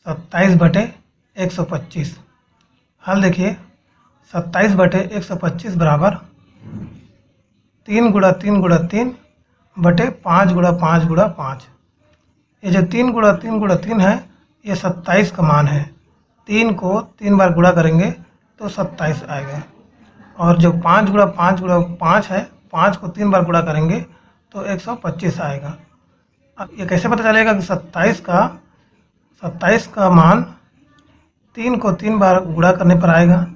27/125। हल देखिए 27/125 बराबर 3 गुणा 3 गुणा 3 बटे 5 गुणा 5 गुणा 5। ये जो 3 गुणा 3 गुणा 3 है ये 27 का मान है। 3 को 3 बार गुणा करेंगे तो 27 आएगा। और जो 5 गुणा 5 गुणा 5 है, 5 को 3 बार गुणा करेंगे तो 125 आएगा। अब ये कैसे पता चलेगा कि 27 का मान 3 को 3 बार गुणा करने पर आएगा,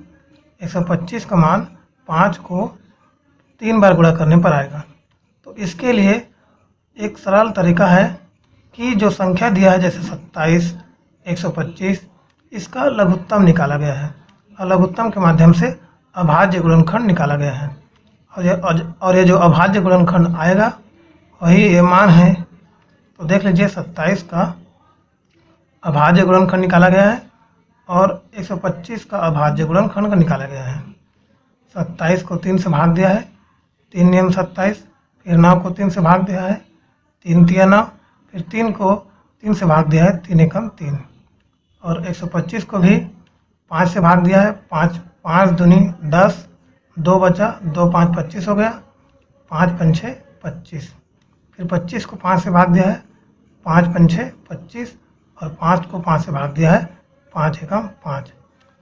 125 का मान 5 को 3 बार गुणा करने पर आएगा। तो इसके लिए एक सरल तरीका है कि जो संख्या दिया है जैसे 27, 125, इसका लघुत्तम निकाला गया है और लघुत्तम के माध्यम से अभाज्य गुणनखंड निकाला गया है। और ये जो अभाज्य गुणनखंड आएगा वही ये मान है। तो देख लीजिए 27 का अभाज्य गुणनखंड निकाला गया है और 125 का अभाज्य गुणनखंड का निकाला गया है। 27 को 3 से भाग दिया है, 3 नियम 27, फिर 9 को 3 से भाग दिया है, 3 तिया 9, फिर 3 को 3 से भाग दिया है, 3 एकम 3। और 125 को भी 5 से भाग दिया है, 5 दूनी 10, 2 बचा, 2 5 25 हो गया, 5 पंछे 25। फिर 25 को 5 से भाग दिया है, 5 पंछे 25 और 5 को 5 से भाग दिया है, 5 एकम 5।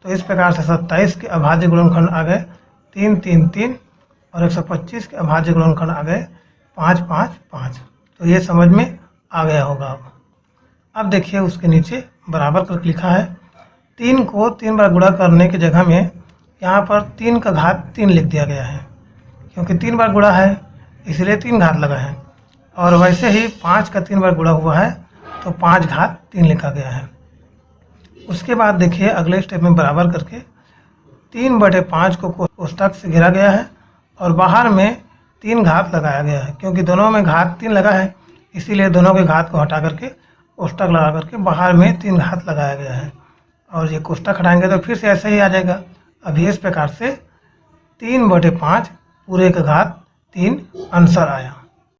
तो इस प्रकार से 27 के अभाज्य गुणनखंड आ गए 3 3 3 और 125 के अभाज्य गुणनखंड आ गए 5 5 5। तो ये समझ में आ गया होगा। अब देखिए उसके नीचे बराबर करके लिखा है। 3 को 3 बार गुणा करने की जगह में यहाँ पर 3 का घात 3 लिख दिया गया है, क्योंकि 3 बार गुणा है इसलिए 3 घात लगा है। और वैसे ही 5 का 3 बार गुणा हुआ है तो 5 घात 3 लिखा गया है। उसके बाद देखिए अगले स्टेप में बराबर करके 3/5 को कोष्ठक से घेरा गया है और बाहर में 3 घात लगाया गया है, क्योंकि दोनों में घात 3 लगा है इसीलिए दोनों के घात को हटा करके कोष्ठक लगा करके बाहर में 3 घात लगाया गया है। और ये कोष्ठक हटाएंगे तो फिर से ऐसे ही आ जाएगा। अभी इस प्रकार से 3/5 पूरे का घात 3 आंसर आया।